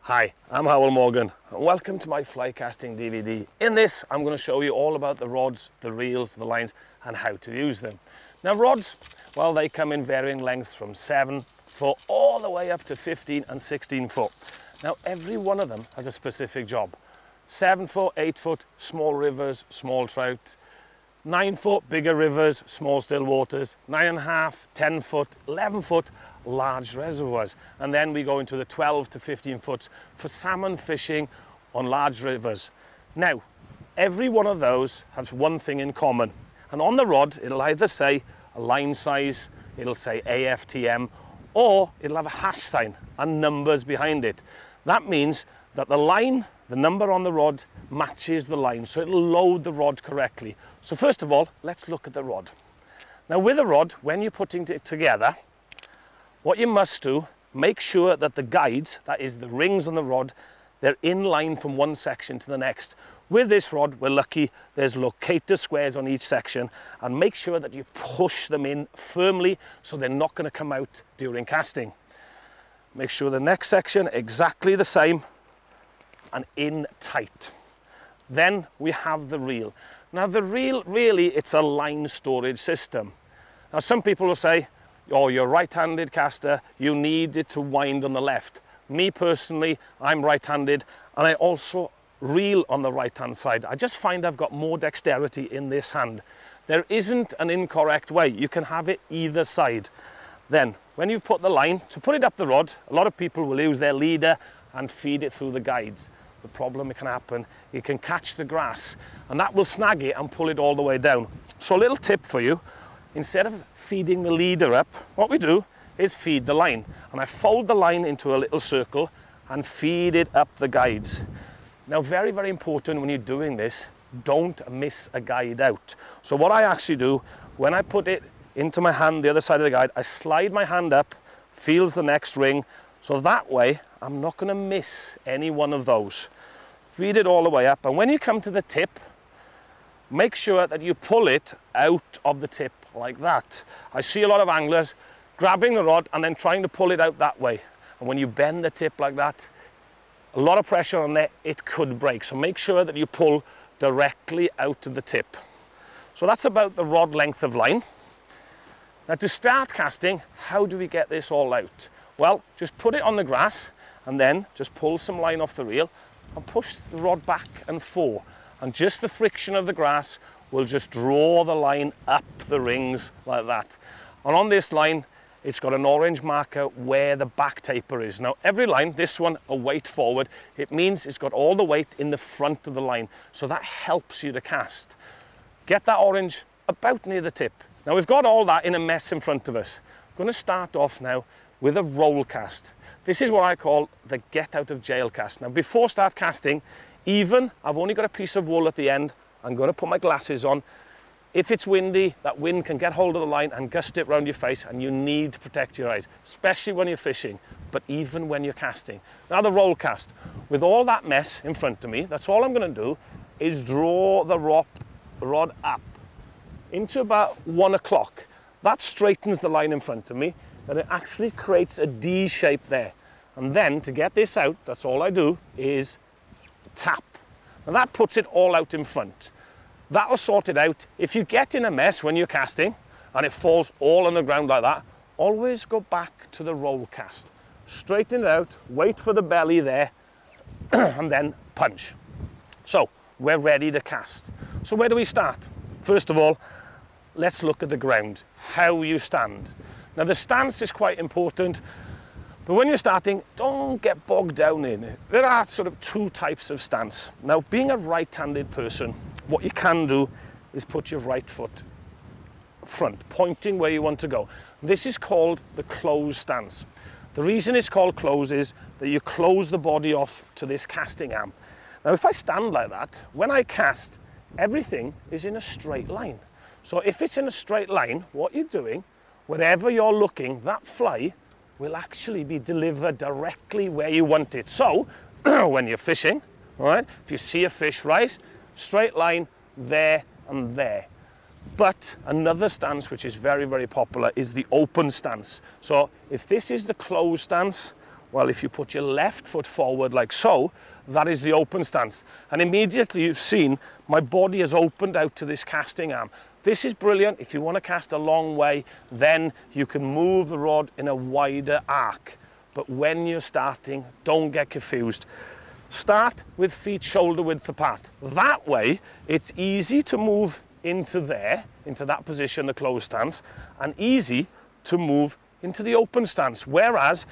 Hi, I'm Hywel Morgan and welcome to my fly casting DVD. In this, I'm going to show you all about the rods, the reels, the lines and how to use them. Now rods, well, they come in varying lengths from 7 foot all the way up to 15 and 16 foot. Now every one of them has a specific job. 7 foot, 8 foot, small rivers, small trout. 9 foot, bigger rivers, small still waters. 9.5, 10 foot, 11 foot, large reservoirs. And then we go into the 12 to 15 foot for salmon fishing on large rivers. Now, every one of those has one thing in common. And on the rod, it'll either say a line size, it'll say AFTM, or it'll have a hash sign and numbers behind it. That means that the line, the number on the rod matches the line, so it'll load the rod correctly. So first of all, let's look at the rod. Now with a rod, when you're putting it together, what you must do, make sure that the guides, that is the rings on the rod, they're in line from one section to the next. With this rod, we're lucky there's locator squares on each section, and make sure that you push them in firmly so they're not going to come out during casting. Make sure the next section exactly the same and in tight. Then we have the reel. Now the reel, really, it's a line storage system. Now some people will say, oh, you're a right-handed caster, you need it to wind on the left. Me personally, I'm right-handed and I also reel on the right-hand side. I just find I've got more dexterity in this hand. There isn't an incorrect way. You can have it either side. Then, when you've put the line, to put it up the rod, a lot of people will use their leader and feed it through the guides. The problem it can happen, it can catch the grass and that will snag it and pull it all the way down. So a little tip for you, instead of feeding the leader up, what we do is feed the line. And I fold the line into a little circle and feed it up the guides. Now very, very important when you're doing this, don't miss a guide out. So what I actually do, when I put it into my hand, the other side of the guide, I slide my hand up, feels the next ring, so that way I'm not going to miss any one of those. Feed it all the way up, and when you come to the tip, make sure that you pull it out of the tip like that. I see a lot of anglers grabbing the rod and then trying to pull it out that way. And when you bend the tip like that, a lot of pressure on there, it could break. So make sure that you pull directly out of the tip. So that's about the rod length of line. Now to start casting, how do we get this all out? Well, just put it on the grass and then just pull some line off the reel and push the rod back and forth. And just the friction of the grass will just draw the line up the rings like that. And on this line, it's got an orange marker where the back taper is. Now every line, this one a weight forward, it means it's got all the weight in the front of the line. So that helps you to cast. Get that orange about near the tip. Now we've got all that in a mess in front of us. I'm going to start off now with a roll cast. This is what I call the get out of jail cast. Now before start casting, even I've only got a piece of wool at the end, I'm going to put my glasses on. If it's windy, that wind can get hold of the line and gust it around your face, and you need to protect your eyes, especially when you're fishing, but even when you're casting. Now the roll cast, with all that mess in front of me, that's all I'm going to do is draw the rod up into about 1 o'clock. That straightens the line in front of me, and it actually creates a D shape there. And then to get this out, that's all I do is tap. And that puts it all out in front. That'll sort it out. If you get in a mess when you're casting and it falls all on the ground like that, always go back to the roll cast. Straighten it out, wait for the belly there, and then punch. So we're ready to cast. So where do we start? First of all, let's look at the ground, how you stand. Now the stance is quite important, but when you're starting, don't get bogged down in it. There are sort of two types of stance. Now, being a right-handed person, what you can do is put your right foot front, pointing where you want to go. This is called the closed stance. The reason it's called closed is that you close the body off to this casting arm. Now, if I stand like that, when I cast, everything is in a straight line. So if it's in a straight line, what you're doing, wherever you're looking, that fly will actually be delivered directly where you want it. So when you're fishing, all right, if you see a fish rise, straight line there and there. But another stance which is very, very popular is the open stance. So if this is the closed stance, Well, if you put your left foot forward like so, that is the open stance. And immediately you've seen my body has opened out to this casting arm. This is brilliant. If you want to cast a long way, then you can move the rod in a wider arc. But when you're starting, don't get confused. Start with feet shoulder width apart. That way, it's easy to move into there, into that position, the closed stance, and easy to move into the open stance. Whereas,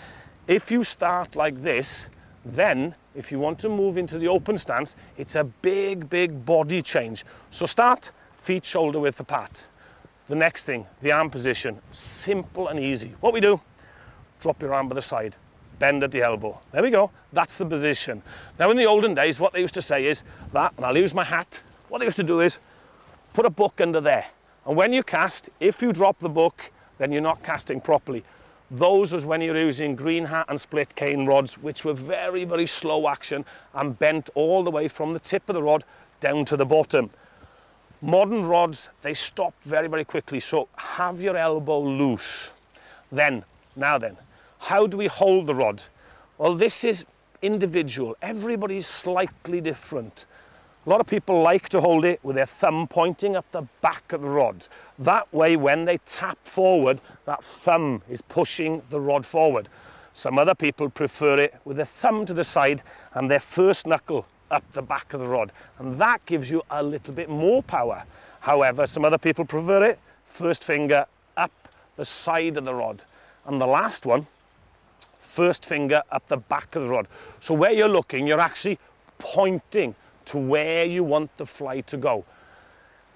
if you start like this, then if you want to move into the open stance, it's a big, big body change. So start feet shoulder width apart. The next thing, the arm position, simple and easy. What we do, drop your arm by the side, bend at the elbow. There we go, that's the position. Now in the olden days, what they used to say is that, and I'll use my hat, what they used to do is put a book under there. And when you cast, if you drop the book, then you're not casting properly. Those was when you're using green hat and split cane rods, which were very, very slow action and bent all the way from the tip of the rod down to the bottom. Modern rods, they stop very, very quickly, so have your elbow loose. Now then, how do we hold the rod? Well, this is individual. Everybody's slightly different. A lot of people like to hold it with their thumb pointing up the back of the rod. That way, when they tap forward, that thumb is pushing the rod forward. Some other people prefer it with their thumb to the side and their first knuckle up the back of the rod. And that gives you a little bit more power. However, some other people prefer it, first finger up the side of the rod. And the last one, first finger up the back of the rod. So where you're looking, you're actually pointing to where you want the fly to go.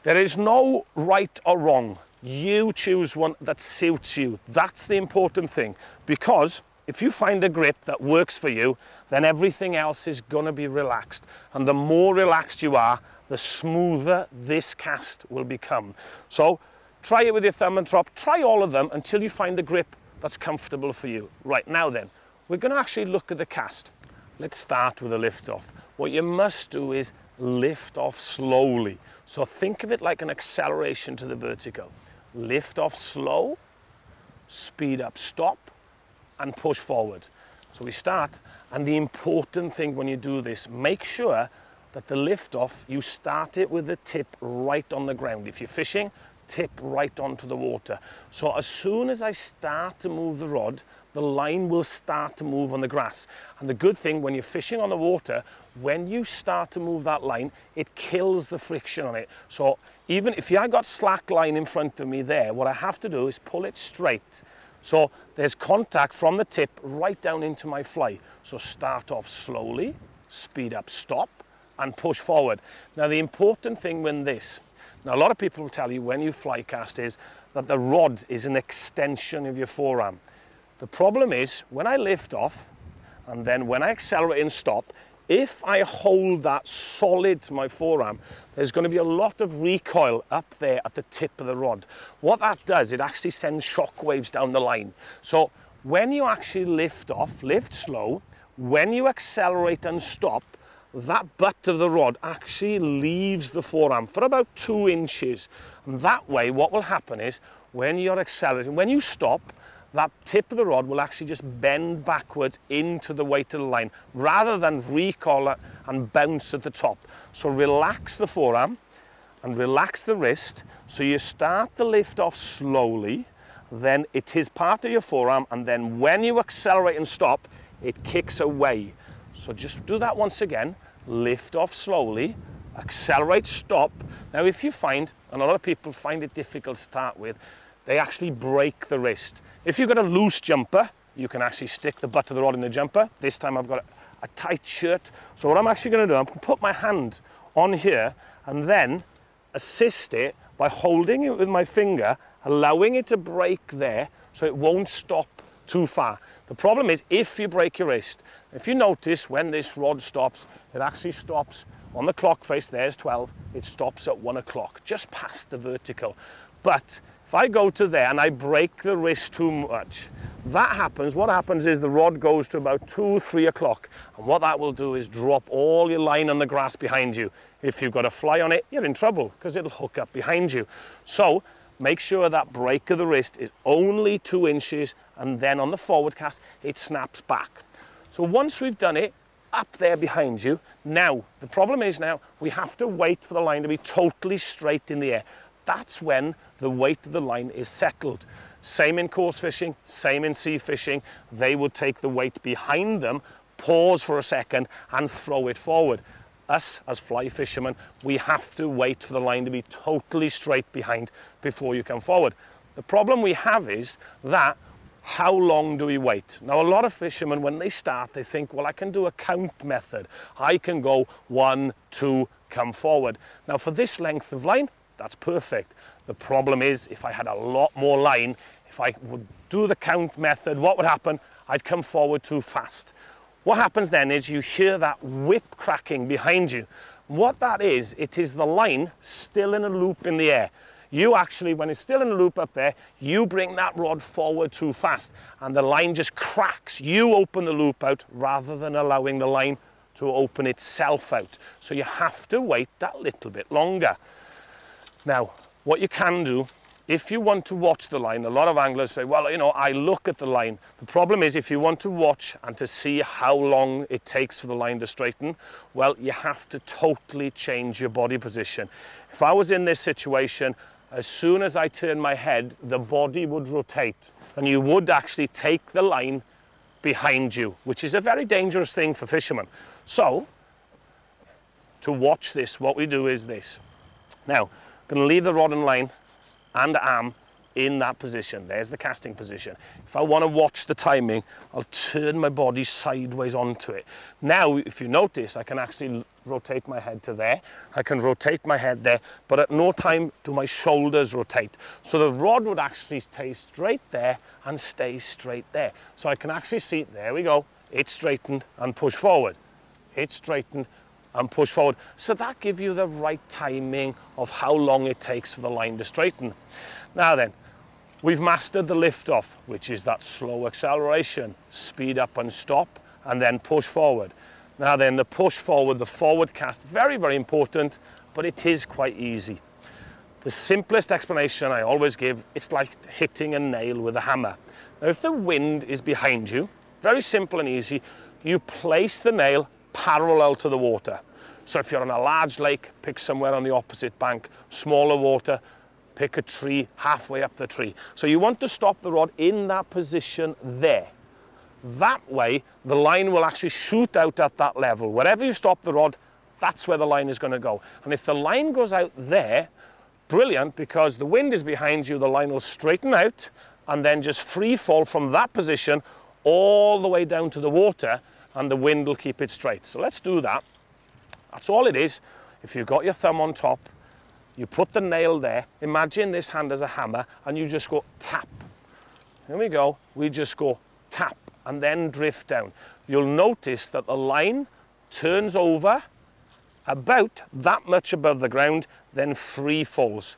There is no right or wrong. You choose one that suits you. That's the important thing, because if you find a grip that works for you, then everything else is going to be relaxed. And the more relaxed you are, the smoother this cast will become. So try it with your thumb and top. Try all of them until you find a grip that's comfortable for you. Right, now then, we're going to actually look at the cast. Let's start with a lift off. What you must do is lift off slowly. So think of it like an acceleration to the vertical. Lift off slow, speed up, stop, and push forward. So we start, and the important thing when you do this, make sure that the lift off, you start it with the tip right on the ground. If you're fishing, tip right onto the water. So as soon as I start to move the rod, the line will start to move on the grass. And the good thing when you're fishing on the water, when you start to move that line, it kills the friction on it. So even if I got slack line in front of me there, what I have to do is pull it straight. So there's contact from the tip right down into my fly. So start off slowly, speed up, stop, and push forward. Now the important thing with this, now a lot of people will tell you when you fly cast is that the rod is an extension of your forearm. The problem is when I lift off and then when I accelerate and stop, if I hold that solid to my forearm, there's going to be a lot of recoil up there at the tip of the rod. What that does, it actually sends shock waves down the line. So when you actually lift off, lift slow, when you accelerate and stop, that butt of the rod actually leaves the forearm for about 2 inches. And that way, what will happen is when you're accelerating, when you stop, that tip of the rod will actually just bend backwards into the weight of the line rather than recoil and bounce at the top. So relax the forearm and relax the wrist. So you start the lift off slowly, then it is part of your forearm, and then when you accelerate and stop, it kicks away. So just do that once again, lift off slowly, accelerate, stop. Now if you find, and a lot of people find it difficult to start with, they actually break the wrist. If you've got a loose jumper, you can actually stick the butt of the rod in the jumper. This time I've got a tight shirt. So what I'm actually going to do, I'm going to put my hand on here and then assist it by holding it with my finger, allowing it to break there so it won't stop too far. The problem is if you break your wrist, if you notice when this rod stops, it actually stops on the clock face, there's 12, it stops at 1 o'clock, just past the vertical. But if I go to there and I break the wrist too much, that happens, what happens is the rod goes to about 2, 3 o'clock. And what that will do is drop all your line on the grass behind you. If you've got a fly on it, you're in trouble because it'll hook up behind you. So make sure that break of the wrist is only 2 inches, and then on the forward cast, it snaps back. So once we've done it, up there behind you, now, the problem is now we have to wait for the line to be totally straight in the air. That's when the weight of the line is settled. Same in coarse fishing, same in sea fishing. They would take the weight behind them, pause for a second and throw it forward. Us as fly fishermen, we have to wait for the line to be totally straight behind before you come forward. The problem we have is that how long do we wait? Now, a lot of fishermen, when they start, they think, well, I can do a count method. I can go 1, 2, come forward. Now, for this length of line, that's perfect. The problem is, if I had a lot more line, if I would do the count method, what would happen? I'd come forward too fast. What happens then is you hear that whip cracking behind you. What that is, it is the line still in a loop in the air. You actually, when it's still in a loop up there, you bring that rod forward too fast and the line just cracks. You open the loop out rather than allowing the line to open itself out. So you have to wait that little bit longer. Now, what you can do, if you want to watch the line, a lot of anglers say, well, you know, I look at the line. The problem is if you want to watch and to see how long it takes for the line to straighten, well, you have to totally change your body position. If I was in this situation, as soon as I turn my head, the body would rotate and you would actually take the line behind you, which is a very dangerous thing for fishermen. So, to watch this, what we do is this. Now, I'm going to leave the rod and line and arm in that position. There's the casting position. If I want to watch the timing, I'll turn my body sideways onto it. Now, if you notice, I can actually rotate my head to there. I can rotate my head there, but at no time do my shoulders rotate. So the rod would actually stay straight there and stay straight there. So I can actually see, there we go, it's straightened and push forward. It's straightened and push forward. So that gives you the right timing of how long it takes for the line to straighten. Now then, we've mastered the lift off, which is that slow acceleration, speed up and stop, and then push forward. Now then, the push forward, the forward cast, very, very important, but it is quite easy. The simplest explanation I always give, it's like hitting a nail with a hammer. Now, if the wind is behind you, very simple and easy, you place the nail parallel to the water. So if you're on a large lake, pick somewhere on the opposite bank, smaller water, pick a tree halfway up the tree. So you want to stop the rod in that position there. That way, the line will actually shoot out at that level. Wherever you stop the rod, that's where the line is going to go. And if the line goes out there, brilliant, because the wind is behind you, the line will straighten out and then just free fall from that position all the way down to the water, and the wind will keep it straight. So let's do that. That's all it is. If you've got your thumb on top, you put the nail there, imagine this hand as a hammer, and you just go tap. Here we go, we just go tap and then drift down. You'll notice that the line turns over about that much above the ground, then free falls.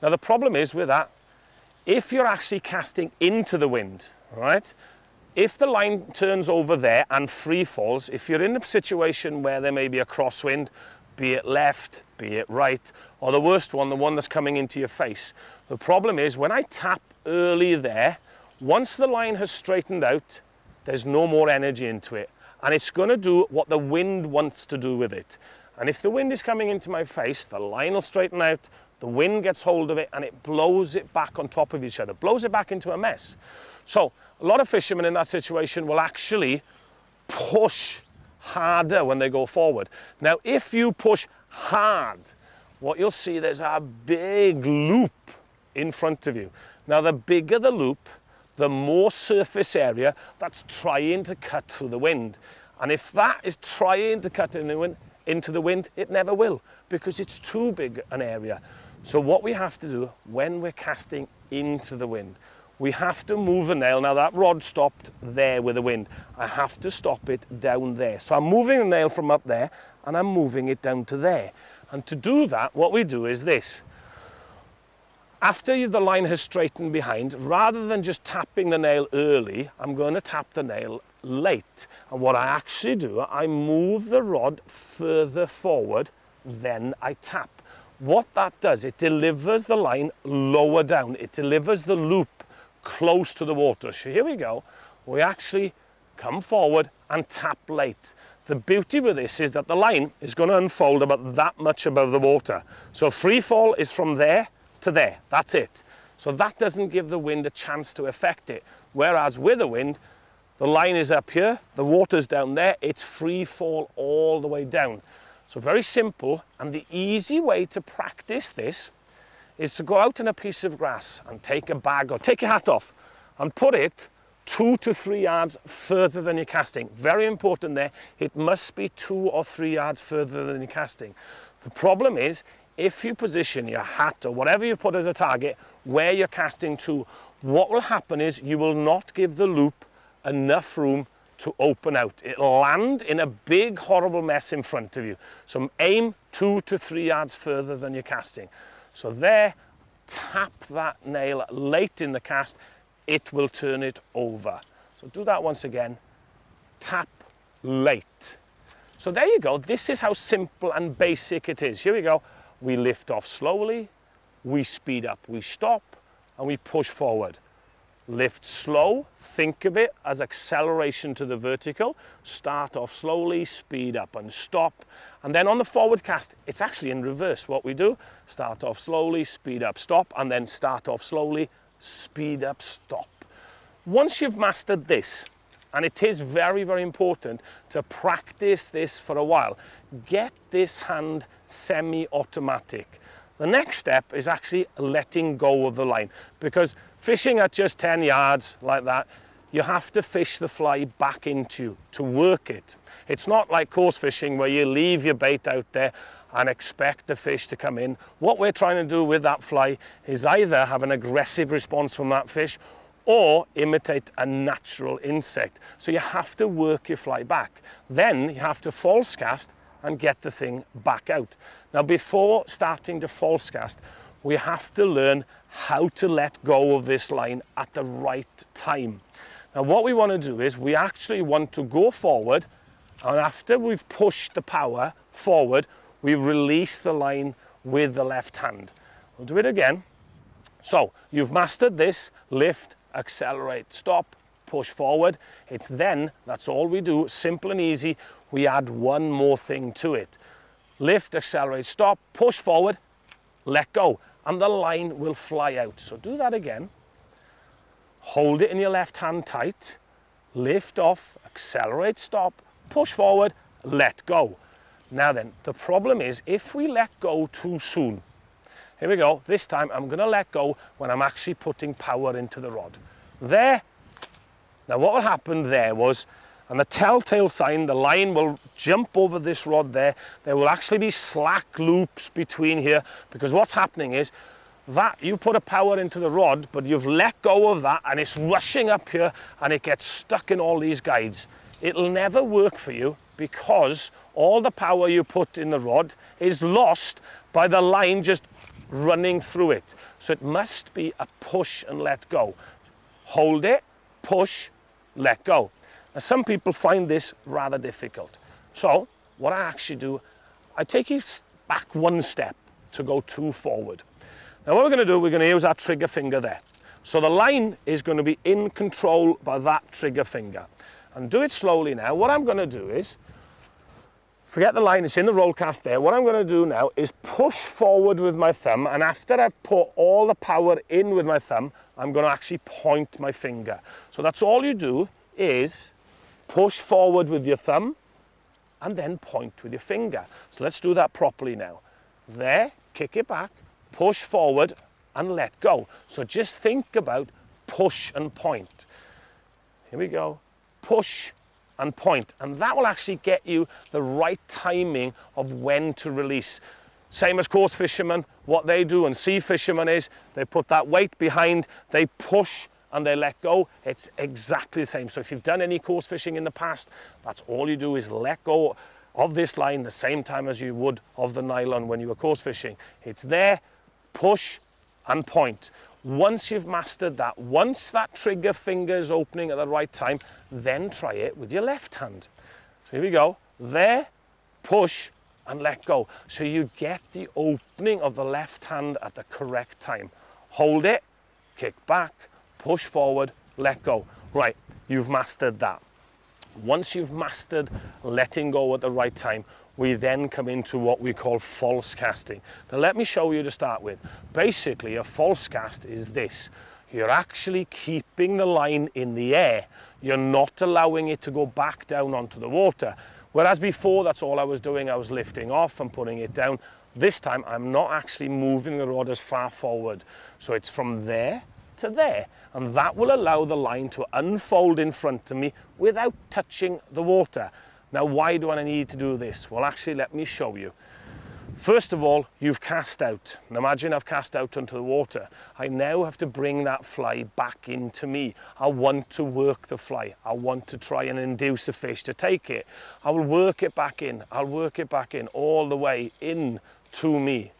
Now the problem is with that, if you're actually casting into the wind, all right, if the line turns over there and free falls, if you're in a situation where there may be a crosswind, be it left, be it right, or the worst one, the one that's coming into your face. The problem is when I tap early there, once the line has straightened out, there's no more energy into it. And it's going to do what the wind wants to do with it. And if the wind is coming into my face, the line will straighten out, the wind gets hold of it, and it blows it back on top of each other, blows it back into a mess. So a lot of fishermen in that situation will actually push harder when they go forward. Now, if you push hard, what you'll see, there's a big loop in front of you. Now, the bigger the loop, the more surface area that's trying to cut through the wind. And if that is trying to cut into the wind, it never will, because it's too big an area. So what we have to do when we're casting into the wind, we have to move the nail. Now that rod stopped there with the wind. I have to stop it down there. So I'm moving the nail from up there and I'm moving it down to there. And to do that, what we do is this. After the line has straightened behind, rather than just tapping the nail early, I'm going to tap the nail late. And what I actually do, I move the rod further forward, then I tap. What that does, it delivers the line lower down. It delivers the loop close to the water. So here we go. We actually come forward and tap late. The beauty with this is that the line is going to unfold about that much above the water. So free fall is from there to there, that's it. So that doesn't give the wind a chance to affect it. Whereas with the wind, the line is up here, the water's down there, it's free fall all the way down. So very simple, and the easy way to practice this is to go out in a piece of grass and take a bag, or take your hat off and put it 2 to 3 yards further than you're casting. Very important there, it must be 2 or 3 yards further than you're casting. The problem is, if you position your hat or whatever you put as a target where you're casting to, what will happen is you will not give the loop enough room to open out. It'll land in a big horrible mess in front of you. So aim 2 to 3 yards further than you're casting. So there, tap that nail late in the cast, it will turn it over. So do that once again, tap late. So there you go, this is how simple and basic it is. Here we go, we lift off slowly, we speed up, we stop, and we push forward. Lift slow, think of it as acceleration to the vertical, start off slowly, speed up and stop. And then on the forward cast, it's actually in reverse what we do. Start off slowly, speed up, stop, and then start off slowly, speed up, stop. Once you've mastered this, and it is very, very important to practice this for a while, get this hand semi-automatic. The next step is actually letting go of the line, because fishing at just 10 yards like that, you have to fish the fly back into you to work it. It's not like coarse fishing where you leave your bait out there and expect the fish to come in. What we're trying to do with that fly is either have an aggressive response from that fish or imitate a natural insect. So you have to work your fly back. Then you have to false cast and get the thing back out. Now before starting to false cast, we have to learn how to let go of this line at the right time. Now what we want to do is we actually want to go forward, and after we've pushed the power forward, we release the line with the left hand. We'll do it again. So you've mastered this, lift, accelerate, stop, push forward. It's then, that's all we do, simple and easy. We add one more thing to it. Lift, accelerate, stop, push forward, let go, and the line will fly out. So do that again. Hold it in your left hand tight, lift off, accelerate, stop, push forward, let go. Now then, the problem is if we let go too soon, here we go, this time I'm gonna let go when I'm actually putting power into the rod. There, now what will happen there was, and the telltale sign, the line will jump over this rod there. There will actually be slack loops between here, because what's happening is that you put a power into the rod, but you've let go of that and it's rushing up here and it gets stuck in all these guides. It'll never work for you because all the power you put in the rod is lost by the line just running through it. So it must be a push and let go. Hold it, push, let go. Now, some people find this rather difficult. So what I actually do, I take you back one step to go 2 forward. Now what we're going to do, we're going to use our trigger finger there. So the line is going to be in control by that trigger finger. And do it slowly now. What I'm going to do is, forget the line, it's in the roll cast there. What I'm going to do now is push forward with my thumb, and after I've put all the power in with my thumb, I'm going to actually point my finger. So that's all you do is push forward with your thumb and then point with your finger. So let's do that properly now. There, kick it back, push forward and let go. So just think about push and point. Here we go, push and point, and that will actually get you the right timing of when to release. Same as coarse fishermen, what they do, and sea fishermen is they put that weight behind, they push and they let go. It's exactly the same. So if you've done any coarse fishing in the past, that's all you do is let go of this line the same time as you would of the nylon when you were coarse fishing. It's there, push and point. Once you've mastered that, once that trigger finger is opening at the right time, then try it with your left hand. So here we go, there, push and let go. So you get the opening of the left hand at the correct time. Hold it, kick back, push forward, let go. Right, you've mastered that. Once you've mastered letting go at the right time, we then come into what we call false casting. Now let me show you to start with. Basically, a false cast is this. You're actually keeping the line in the air. You're not allowing it to go back down onto the water. Whereas before, that's all I was doing. I was lifting off and putting it down. This time, I'm not actually moving the rod as far forward. So it's from there to there. And that will allow the line to unfold in front of me without touching the water. Now, why do I need to do this? Well, actually, let me show you. First of all, you've cast out. Now, imagine I've cast out onto the water. I now have to bring that fly back into me. I want to work the fly. I want to try and induce the fish to take it. I will work it back in. I'll work it back in all the way in to me.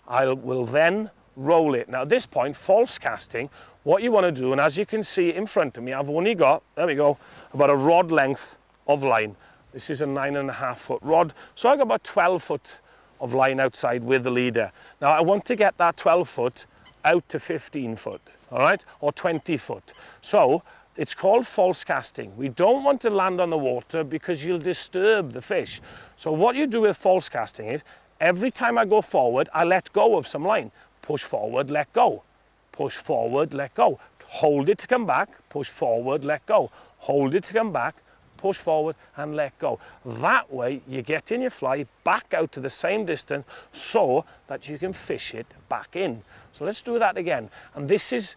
I will then roll it. Now, at this point, false casting, what you want to do, and as you can see in front of me, I've only got, there we go, about a rod length of line. This is a 9.5 foot rod, so I got about 12 foot of line outside with the leader. Now I want to get that 12 foot out to 15 foot, all right, or 20 foot. So it's called false casting. We don't want to land on the water because you'll disturb the fish. So what you do with false casting is, every time I go forward, I let go of some line. Push forward, let go. Push forward, let go. Hold it to come back, push forward, let go. Hold it to come back, push forward and let go. That way you get in your fly back out to the same distance so that you can fish it back in. So let's do that again. And this is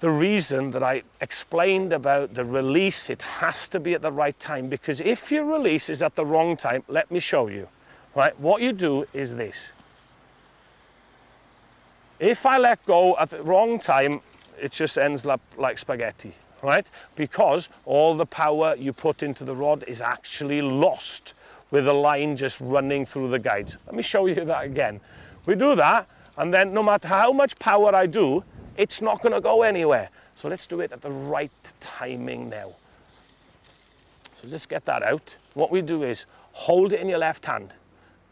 the reason that I explained about the release. It has to be at the right time, because if your release is at the wrong time, let me show you. Right, what you do is this. If I let go at the wrong time, it just ends up like spaghetti. Right? Because all the power you put into the rod is actually lost with the line just running through the guides. Let me show you that again. We do that, and then no matter how much power I do, it's not going to go anywhere. So let's do it at the right timing now. So just get that out. What we do is hold it in your left hand,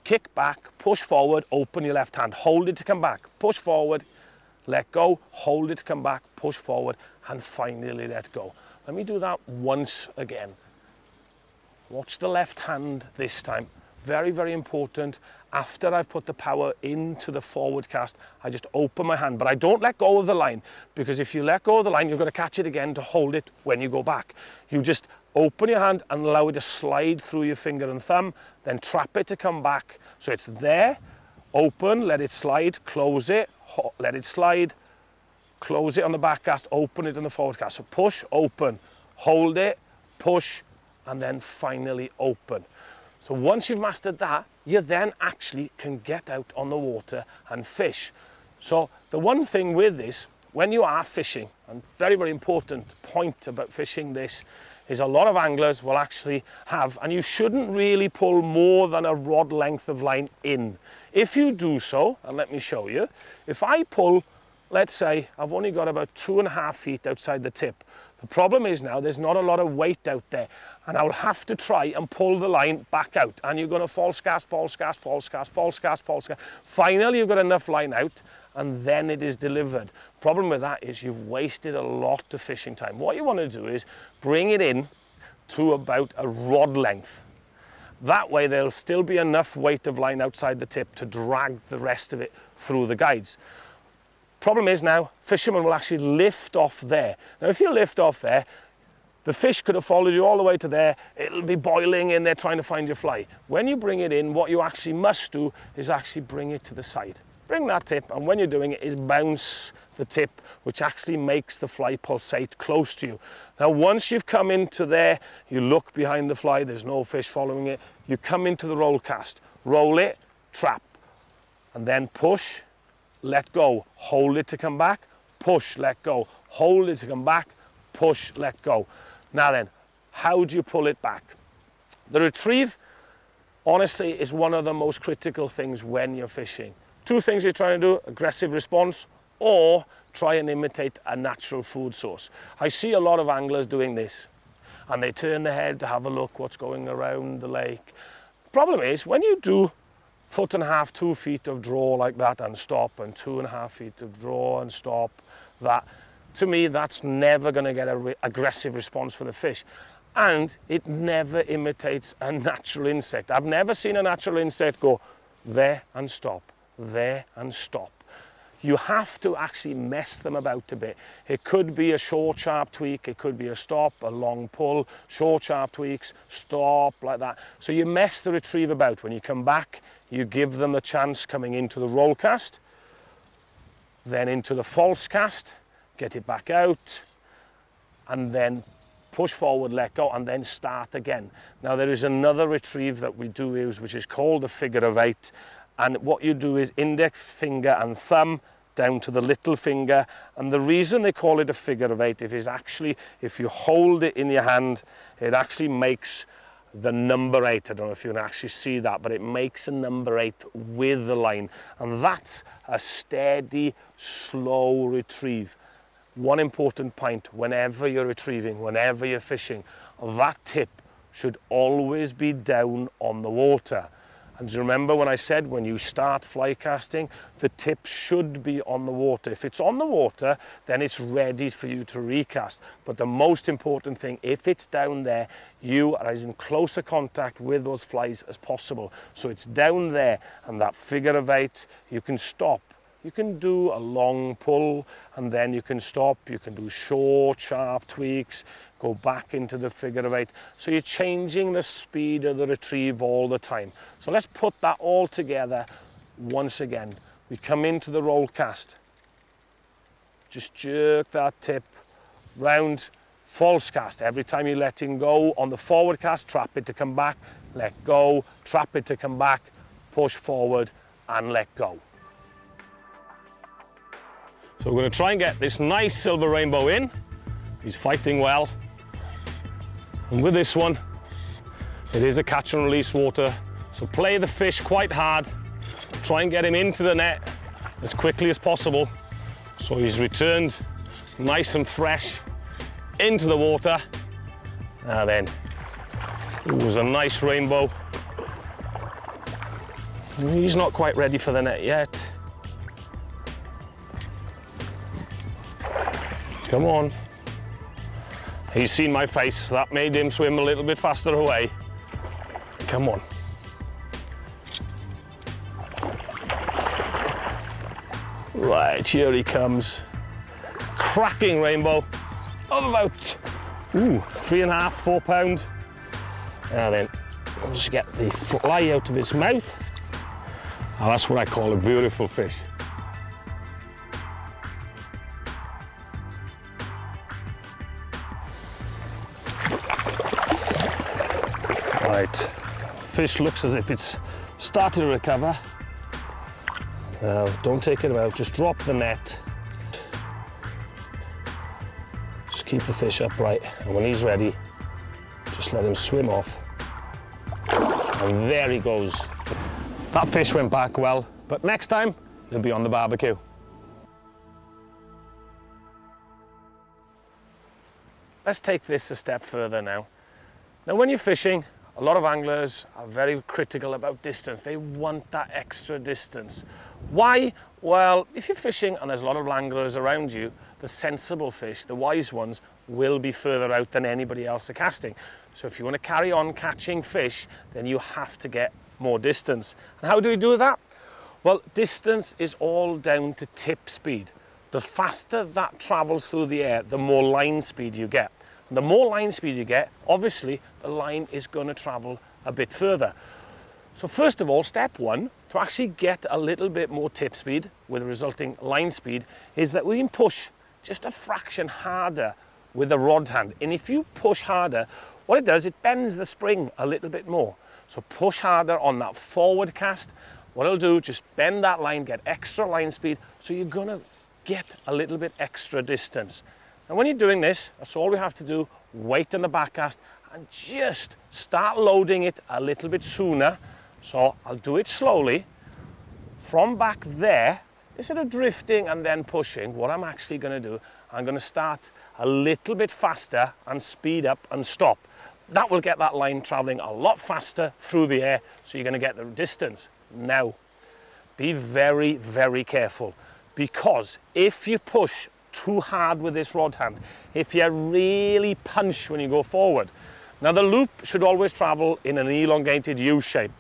kick back, push forward, open your left hand, hold it to come back, push forward, let go, hold it to come back, push forward, and finally let go. Let me do that once again. Watch the left hand this time. Very, very important. After I've put the power into the forward cast, I just open my hand, but I don't let go of the line, because if you let go of the line, you're going to catch it again to hold it when you go back. You just open your hand and allow it to slide through your finger and thumb, then trap it to come back. So it's there, open, let it slide, close it, let it slide, close it on the back cast, open it on the forward cast. So push, open, hold it, push, and then finally open. So once you've mastered that, you then actually can get out on the water and fish. So the one thing with this, when you are fishing, and very, very important point about fishing this, is a lot of anglers will actually have, and you shouldn't really pull more than a rod length of line in. If you do so, and let me show you, if I pull, let's say I've only got about 2.5 feet outside the tip. The problem is now there's not a lot of weight out there, and I'll have to try and pull the line back out, and you're going to false cast, false cast, false cast, false cast, false cast. Finally, you've got enough line out, and then it is delivered. Problem with that is you've wasted a lot of fishing time. What you want to do is bring it in to about a rod length. That way there'll still be enough weight of line outside the tip to drag the rest of it through the guides. Problem is now, fishermen will actually lift off there. Now if you lift off there, the fish could have followed you all the way to there, it'll be boiling in there trying to find your fly. When you bring it in, what you actually must do is actually bring it to the side. Bring that tip, and when you're doing it is bounce the tip, which actually makes the fly pulsate close to you. Now once you've come into there, you look behind the fly, there's no fish following it, you come into the roll cast, roll it, trap, and then push, let go, hold it to come back, push, let go, hold it to come back, push, let go. Now then, how do you pull it back? The retrieve, honestly, is one of the most critical things when you're fishing. Two things you're trying to do: aggressive response or try and imitate a natural food source. I see a lot of anglers doing this, and they turn their head to have a look what's going around the lake. Problem is, when you do 1.5 feet, 2 feet of draw like that and stop, and 2.5 feet of draw and stop, that, to me, that's never going to get an aggressive response for the fish. and it never imitates a natural insect. I've never seen a natural insect go there and stop, there and stop. You have to actually mess them about a bit. It could be a short, sharp tweak, it could be a stop, a long pull, short, sharp tweaks, stop, like that. So you mess the retrieve about. When you come back, you give them a chance coming into the roll cast, then into the false cast, get it back out, and then push forward, let go, and then start again. Now there is another retrieve that we do use, which is called the figure of 8. And what you do is index finger and thumb down to the little finger. And the reason they call it a figure of 8 is actually, if you hold it in your hand, it actually makes the number 8. I don't know if you can actually see that, but it makes a number 8 with the line. And that's a steady, slow retrieve. One important point, whenever you're retrieving, whenever you're fishing, that tip should always be down on the water. And remember when I said when you start fly casting, the tip should be on the water. If it's on the water, then it's ready for you to recast. But the most important thing, if it's down there, you are as in closer contact with those flies as possible. So it's down there, and that figure of 8, you can stop. You can do a long pull, and then you can stop. You can do short, sharp tweaks, go back into the figure of 8. So you're changing the speed of the retrieve all the time. So let's put that all together once again. We come into the roll cast. Just jerk that tip round, false cast. Every time you're letting go on the forward cast, trap it to come back, let go, trap it to come back, push forward and let go. So we're going to try and get this nice silver rainbow in. He's fighting well. And with this one, it is a catch and release water. So play the fish quite hard. Try and get him into the net as quickly as possible. So he's returned nice and fresh into the water. Now then, it was a nice rainbow. He's not quite ready for the net yet. Come on. He's seen my face, so that made him swim a little bit faster away. Come on. Right, here he comes. Cracking rainbow of about 3.5, 4 pound. Now then, I'll just get the fly out of its mouth. Oh, that's what I call a beautiful fish. Right, fish looks as if it's started to recover. Now, don't take it out, just drop the net. Just keep the fish upright, and when he's ready, just let him swim off. And there he goes. That fish went back well, but next time, he'll be on the barbecue. Let's take this a step further now. Now, when you're fishing, a lot of anglers are very critical about distance. They want that extra distance. Why? Well, if you're fishing and there's a lot of anglers around you, the sensible fish, the wise ones, will be further out than anybody else are casting. So if you want to carry on catching fish, then you have to get more distance. And how do we do that? Well, distance is all down to tip speed. The faster that travels through the air, the more line speed you get. And the more line speed you get, obviously, the line is going to travel a bit further. So first of all, step one, to actually get a little bit more tip speed with the resulting line speed, is that we can push just a fraction harder with the rod hand. And if you push harder, what it does, it bends the spring a little bit more. So push harder on that forward cast. What it'll do, just bend that line, get extra line speed, so you're going to get a little bit extra distance. And when you're doing this, that's all we have to do, wait on the back cast and just start loading it a little bit sooner. So I'll do it slowly. From back there, instead of drifting and then pushing, what I'm actually going to do, I'm going to start a little bit faster and speed up and stop. That will get that line traveling a lot faster through the air, so you're going to get the distance. Now, be very, very careful, because if you push too hard with this rod hand, if you really punch when you go forward, Now the loop should always travel in an elongated U shape.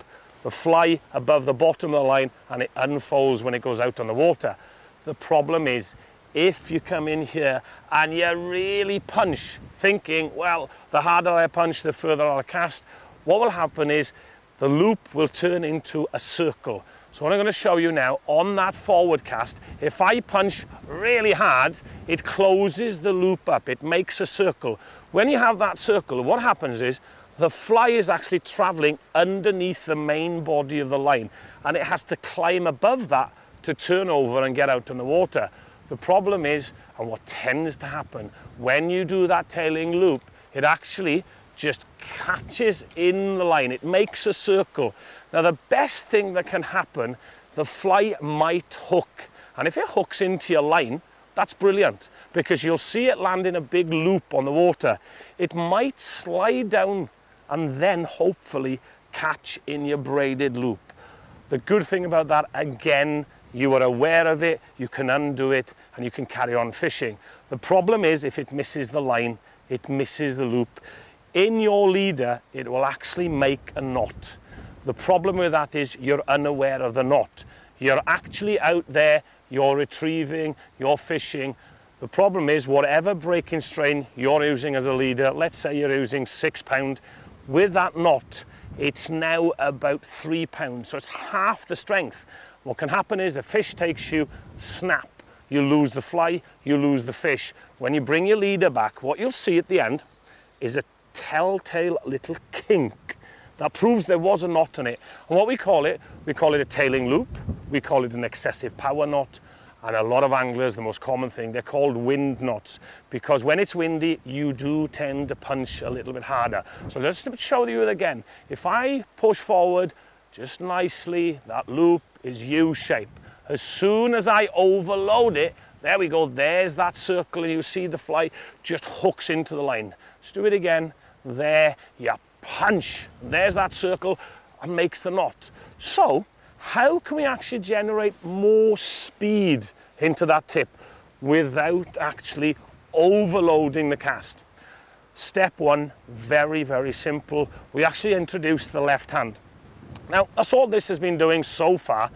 The fly above the bottom of the line and it unfolds when it goes out on the water. The problem is, if you come in here and you really punch, thinking, well, the harder I punch, the further I'll cast, what will happen is the loop will turn into a circle. So what I'm going to show you now, on that forward cast, if I punch really hard, it closes the loop up, it makes a circle. When you have that circle, what happens is the fly is actually traveling underneath the main body of the line, and it has to climb above that to turn over and get out in the water. The problem is, and what tends to happen, when you do that tailing loop, it actually just catches in the line. It makes a circle. Now the best thing that can happen, the fly might hook. And if it hooks into your line, that's brilliant, because you'll see it land in a big loop on the water. It might slide down and then hopefully catch in your braided loop. The good thing about that, again, you are aware of it, you can undo it, and you can carry on fishing. The problem is, if it misses the line, it misses the loop. In your leader, it will actually make a knot. The problem with that is you're unaware of the knot. You're actually out there, you're retrieving, you're fishing. The problem is, whatever breaking strain you're using as a leader, let's say you're using 6 pound, with that knot, it's now about 3 pounds, so it's half the strength. What can happen is a fish takes you, snap, you lose the fly, you lose the fish. When you bring your leader back, what you'll see at the end is a telltale little kink that proves there was a knot in it. And what we call it a tailing loop, we call it an excessive power knot, and a lot of anglers, the most common thing, they're called wind knots, because when it's windy, you do tend to punch a little bit harder. So let's show you it again. If I push forward just nicely, that loop is U-shape. As soon as I overload it, there we go, there's that circle, and you see the fly just hooks into the line. Let's do it again. There, you punch, there's that circle, and makes the knot. So, how can we actually generate more speed into that tip without actually overloading the cast? Step one, very, very simple. We actually introduce the left hand. Now, that's all this has been doing so far,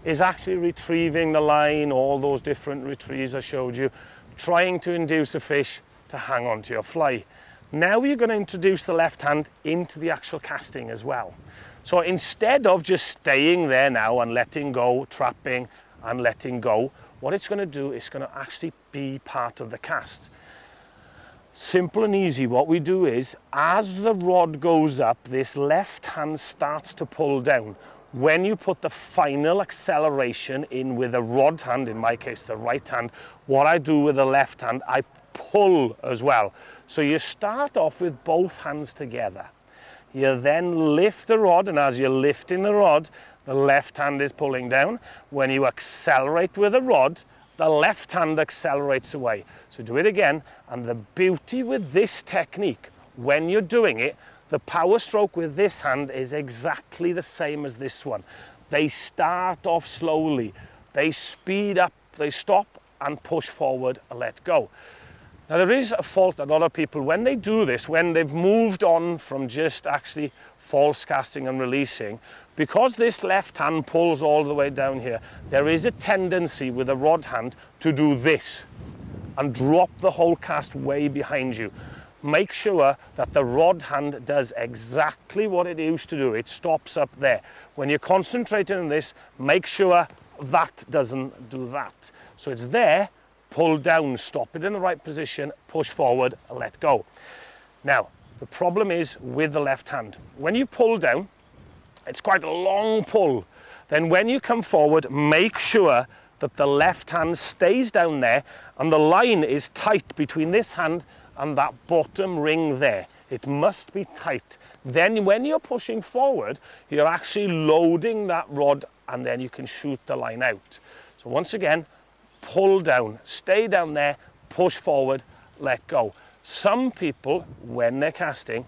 is actually retrieving the line, all those different retrieves I showed you, trying to induce a fish to hang on to your fly. Now you're going to introduce the left hand into the actual casting as well. So instead of just staying there now and letting go, trapping and letting go, what it's going to do is going to actually be part of the cast. Simple and easy. What we do is, as the rod goes up, this left hand starts to pull down. When you put the final acceleration in with the rod hand, in my case the right hand, what I do with the left hand, I pull as well. So you start off with both hands together. You then lift the rod, and as you're lifting the rod, the left hand is pulling down. When you accelerate with the rod, the left hand accelerates away. So do it again, and the beauty with this technique, when you're doing it, the power stroke with this hand is exactly the same as this one. They start off slowly, they speed up, they stop and push forward and let go. Now there is a fault that a lot of people, when they do this, when they've moved on from just actually false casting and releasing, because this left hand pulls all the way down here, there is a tendency with a rod hand to do this and drop the whole cast way behind you. Make sure that the rod hand does exactly what it used to do. It stops up there. When you're concentrating on this, make sure that doesn't do that. So it's there, pull down, stop it in the right position, push forward and let go. Now, the problem is with the left hand. When you pull down, it's quite a long pull. Then when you come forward, make sure that the left hand stays down there and the line is tight between this hand and that bottom ring there. It must be tight. Then when you're pushing forward, you're actually loading that rod and then you can shoot the line out. So once again, pull down, stay down there, push forward, let go. Some people, when they're casting,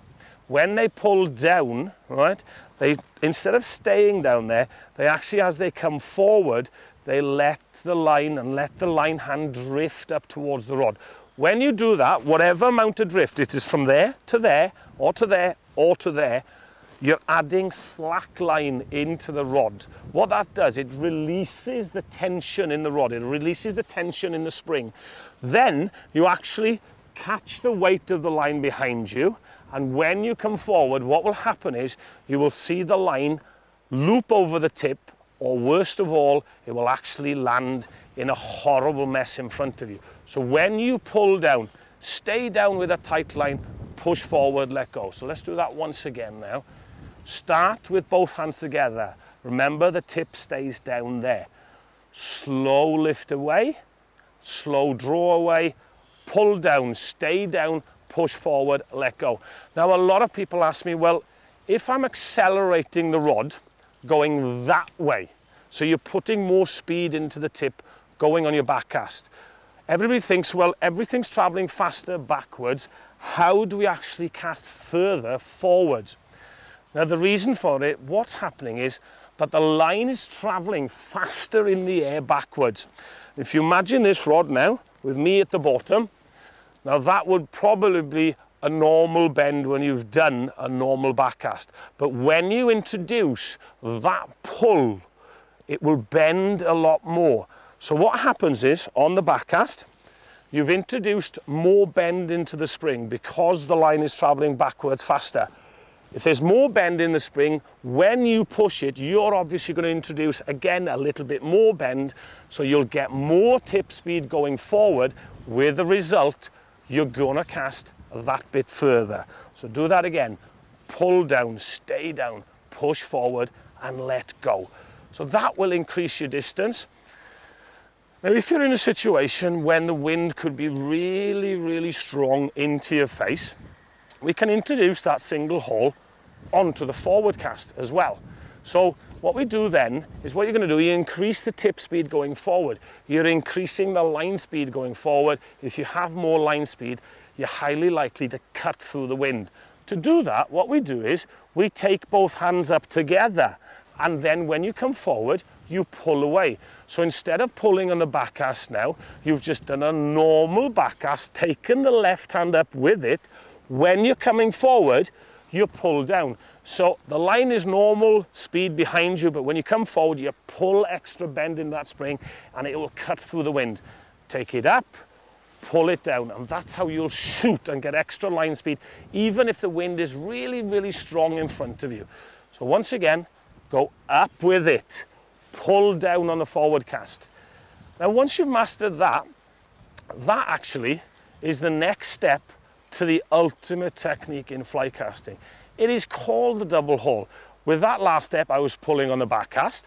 when they pull down, right, they, instead of staying down there, they actually, as they come forward, they let the line and let the line hand drift up towards the rod. When you do that, whatever amount of drift, it is from there to there, or to there, or to there, you're adding slack line into the rod. What that does, it releases the tension in the rod, it releases the tension in the spring. Then you actually catch the weight of the line behind you, and when you come forward, what will happen is you will see the line loop over the tip, or worst of all, it will actually land in a horrible mess in front of you. So when you pull down, stay down with a tight line, push forward, let go. So let's do that once again now. Start with both hands together. Remember, the tip stays down there. Slow lift away, slow draw away, pull down, stay down, push forward, let go. Now, a lot of people ask me, well, if I'm accelerating the rod going that way, so you're putting more speed into the tip going on your back cast. Everybody thinks, well, everything's traveling faster backwards. How do we actually cast further forwards? Now, the reason for it, what's happening is that the line is traveling faster in the air backwards. If you imagine this rod now, with me at the bottom, now that would probably be a normal bend when you've done a normal backcast. But when you introduce that pull, it will bend a lot more. So what happens is, on the backcast, you've introduced more bend into the spring because the line is traveling backwards faster. If there's more bend in the spring, when you push it, you're obviously going to introduce, again, a little bit more bend, so you'll get more tip speed going forward, with the result, you're going to cast that bit further. So do that again. Pull down, stay down, push forward, and let go. So that will increase your distance. Now, if you're in a situation when the wind could be really, really strong into your face, we can introduce that single haul onto the forward cast as well. So what we do then is, what you're going to do, you increase the tip speed going forward. You're increasing the line speed going forward. If you have more line speed, you're highly likely to cut through the wind. To do that, what we do is we take both hands up together, and then when you come forward, you pull away. So instead of pulling on the backcast now, you've just done a normal backcast, taken the left hand up with it. When you're coming forward, you pull down. So the line is normal speed behind you, but when you come forward, you pull extra bend in that spring, and it will cut through the wind. Take it up, pull it down, and that's how you'll shoot and get extra line speed, even if the wind is really, really strong in front of you. So once again, go up with it, pull down on the forward cast. Now, once you've mastered that, that actually is the next step to the ultimate technique in fly casting. It is called the double haul. With that last step, I was pulling on the back cast,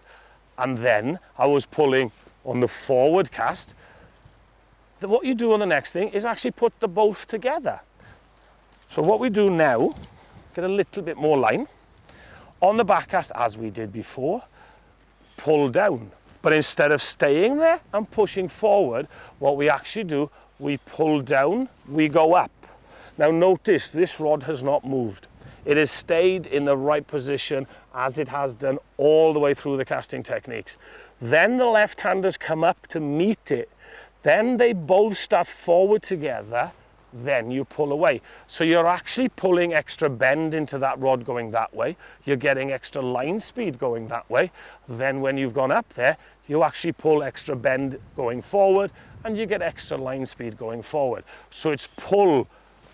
and then I was pulling on the forward cast. What you do on the next thing is actually put the both together. So what we do now, get a little bit more line. On the back cast, as we did before, pull down. But instead of staying there and pushing forward, what we actually do, we pull down, we go up. Now notice, this rod has not moved. It has stayed in the right position as it has done all the way through the casting techniques. Then the left handers come up to meet it. Then they both start forward together, then you pull away. So you're actually pulling extra bend into that rod going that way. You're getting extra line speed going that way. Then when you've gone up there, you actually pull extra bend going forward, and you get extra line speed going forward. So it's pull,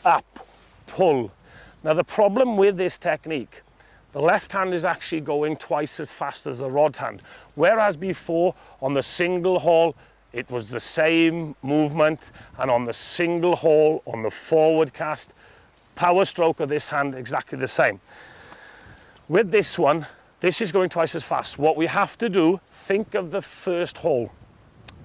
up, pull. Now the problem with this technique, the left hand is actually going twice as fast as the rod hand. Whereas before, on the single haul, it was the same movement, and on the single haul, on the forward cast, power stroke of this hand, exactly the same. With this one, this is going twice as fast. What we have to do, think of the first haul.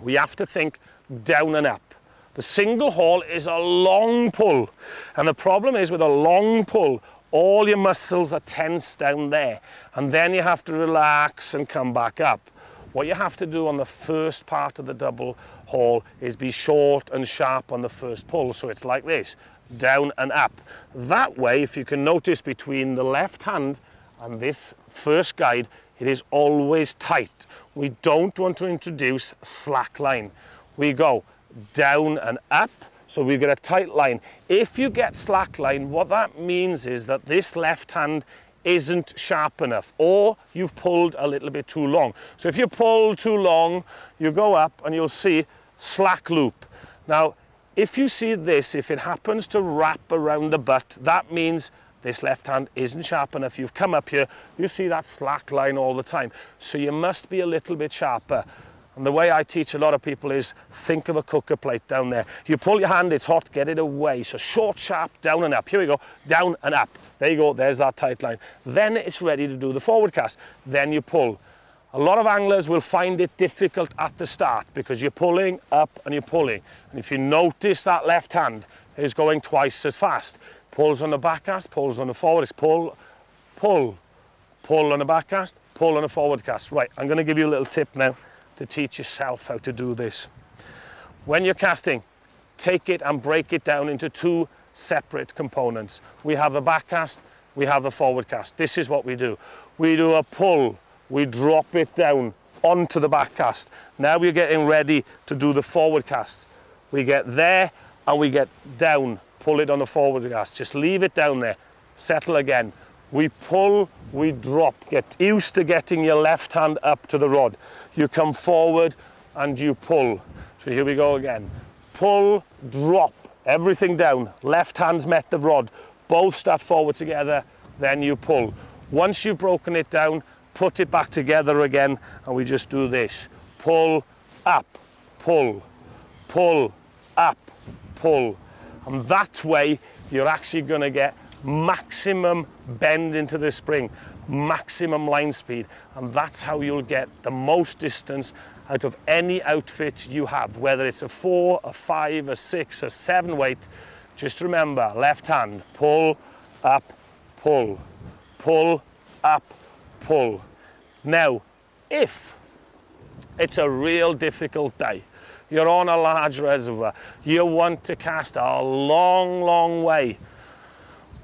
We have to think down and up. The single haul is a long pull, and the problem is with a long pull, all your muscles are tense down there, and then you have to relax and come back up. What you have to do on the first part of the double haul is be short and sharp on the first pull. So it's like this, down and up. That way, if you can notice between the left hand and this first guide, it is always tight. We don't want to introduce slack line. We go down and up, So we get a tight line. If you get slack line, what that means is that this left hand isn't sharp enough, or you've pulled a little bit too long. So if you pull too long, you go up and you'll see slack loop. Now, if you see this, if it happens to wrap around the butt, that means this left hand isn't sharp enough. You've come up here, you see that slack line all the time. So you must be a little bit sharper. And the way I teach a lot of people is, think of a cooker plate down there. You pull your hand, it's hot, get it away. So short, sharp, down and up. Here we go, down and up. There you go, there's that tight line. Then it's ready to do the forward cast. Then you pull. A lot of anglers will find it difficult at the start because you're pulling up and you're pulling. And if you notice that left hand is going twice as fast. Pulls on the back cast, pulls on the forward, it's pull, pull, pull on the back cast, pull on the forward cast. Right, I'm gonna give you a little tip now to teach yourself how to do this. When you're casting, take it and break it down into two separate components. We have the back cast, we have the forward cast. This is what we do. We do a pull, we drop it down onto the back cast. Now we're getting ready to do the forward cast. We get there and we get down, pull it on the forward cast. Just leave it down there, settle again. We pull, we drop. Get used to getting your left hand up to the rod. You come forward and you pull. So here we go again. Pull, drop, everything down. Left hand's met the rod. Both start forward together, then you pull. Once you've broken it down, put it back together again, and we just do this. Pull, up, pull, pull, up, pull. And that way, you're actually gonna get maximum bend into the spring, maximum line speed, and that's how you'll get the most distance out of any outfit you have, whether it's a 4, a 5, a 6, a 7 weight. Just remember, left hand, pull, up, pull, pull, up, pull. Now, if it's a real difficult day, you're on a large reservoir, you want to cast a long, long way,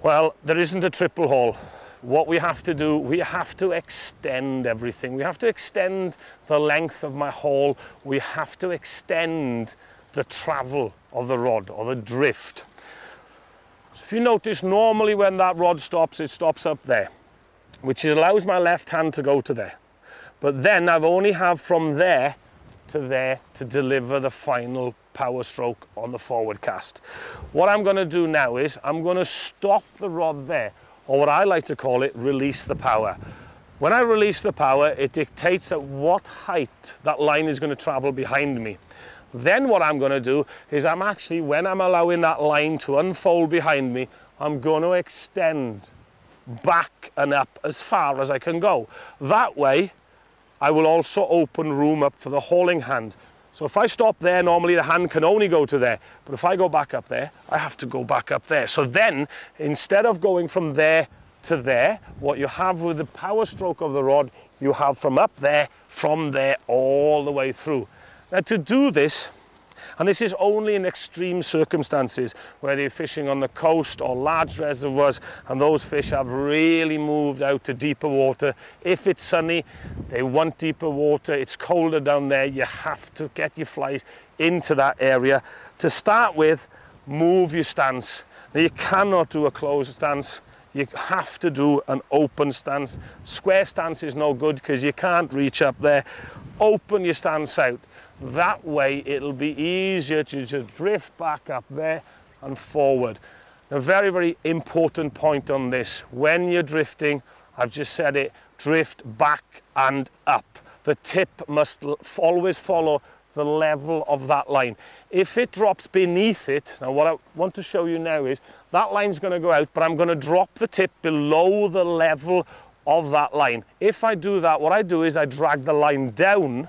well, there isn't a triple haul. What we have to do, we have to extend everything. We have to extend the length of my haul. We have to extend the travel of the rod or the drift. So if you notice, normally when that rod stops, it stops up there, which allows my left hand to go to there. But then I've only have from there to deliver the final power stroke on the forward cast. What I'm going to do now is I'm going to stop the rod there, or what I like to call it, release the power. When I release the power, it dictates at what height that line is going to travel behind me. Then what I'm going to do is I'm actually, when I'm allowing that line to unfold behind me, I'm going to extend back and up as far as I can go. That way, I will also open room up for the hauling hand. So if I stop there, normally the hand can only go to there. But if I go back up there, I have to go back up there. So then, instead of going from there to there, what you have with the power stroke of the rod, you have from up there, from there, all the way through. Now to do this, and this is only in extreme circumstances, whether you're fishing on the coast or large reservoirs and those fish have really moved out to deeper water. If it's sunny, they want deeper water, it's colder down there, you have to get your flies into that area. To start with, move your stance. Now you cannot do a closed stance, you have to do an open stance. Square stance is no good because you can't reach up there. Open your stance out. That way it'll be easier to just drift back up there and forward. A very, very important point on this. When you're drifting, I've just said it, drift back and up. The tip must always follow the level of that line. If it drops beneath it, now what I want to show you now is that line's going to go out, but I'm going to drop the tip below the level of that line. If I do that, what I do is I drag the line down.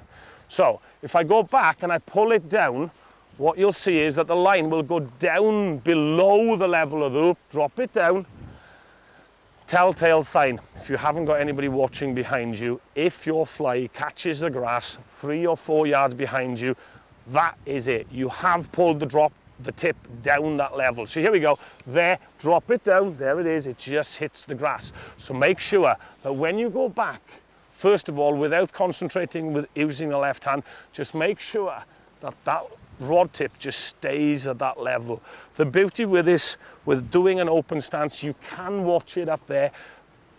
So if I go back and I pull it down, what you'll see is that the line will go down below the level of the hoop, drop it down. Telltale sign, if you haven't got anybody watching behind you, if your fly catches the grass 3 or 4 yards behind you, that is it. You have pulled the tip down that level. So here we go, there, drop it down, there it is, it just hits the grass. So make sure that when you go back, first of all, without concentrating with using the left hand, just make sure that rod tip just stays at that level. The beauty with this, with doing an open stance, you can watch it up there,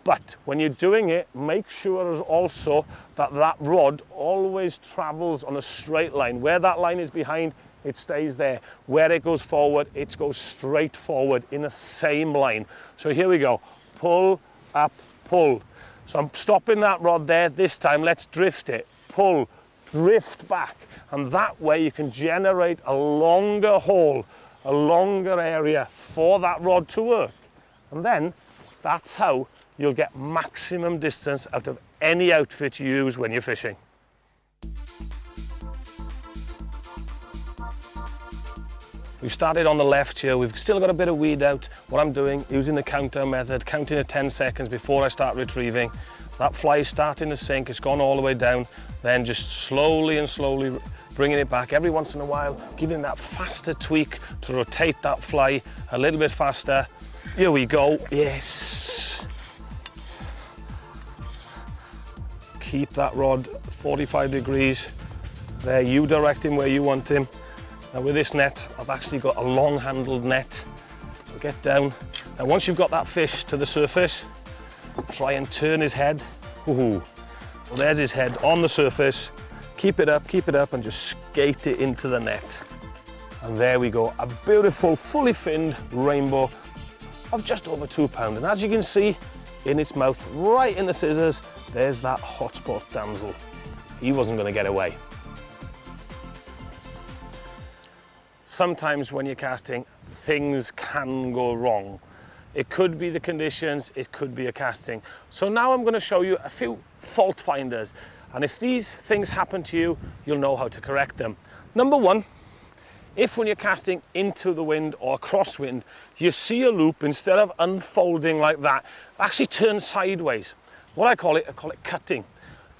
but when you're doing it, make sure also that that rod always travels on a straight line. Where that line is behind, it stays there. Where it goes forward, it goes straight forward in the same line. So here we go, pull, up, pull. So I'm stopping that rod there. This time, let's drift it, pull, drift back. And that way you can generate a longer haul, a longer area for that rod to work. And then that's how you'll get maximum distance out of any outfit you use when you're fishing. We've started on the left here, we've still got a bit of weed out. What I'm doing, using the countdown method, counting at 10 seconds before I start retrieving. That fly is starting to sink, it's gone all the way down, then just slowly and slowly bringing it back every once in a while, giving that faster tweak to rotate that fly a little bit faster. Here we go, yes. Keep that rod 45 degrees. There, you direct him where you want him. Now with this net, I've actually got a long handled net. So get down. Now once you've got that fish to the surface, try and turn his head. Ooh. Well, there's his head on the surface. Keep it up and just skate it into the net. And there we go, a beautiful, fully finned rainbow of just over 2 pounds. And as you can see, in its mouth, right in the scissors, there's that hotspot damsel. He wasn't going to get away. Sometimes when you're casting, things can go wrong. It could be the conditions, it could be a casting. So now I'm going to show you a few fault finders. And if these things happen to you, you'll know how to correct them. Number one, if when you're casting into the wind or crosswind, you see a loop, instead of unfolding like that, actually turn sideways. What I call it cutting.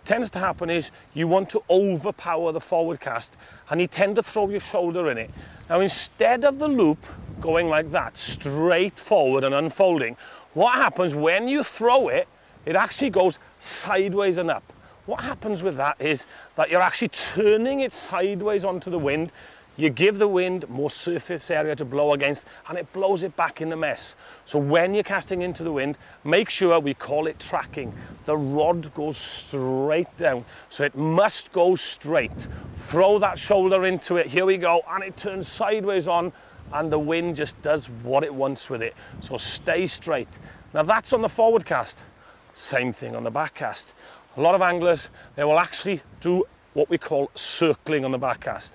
Tends to happen is you want to overpower the forward cast and you tend to throw your shoulder in it. Now instead of the loop going like that, straight forward and unfolding, what happens when you throw it, it actually goes sideways and up. What happens with that is that you're actually turning it sideways onto the wind. You give the wind more surface area to blow against and it blows it back in the mess. So when you're casting into the wind, make sure, we call it tracking. The rod goes straight down, so it must go straight. Throw that shoulder into it, here we go, and it turns sideways on and the wind just does what it wants with it. So stay straight. Now that's on the forward cast. Same thing on the back cast. A lot of anglers, they will actually do what we call circling on the back cast.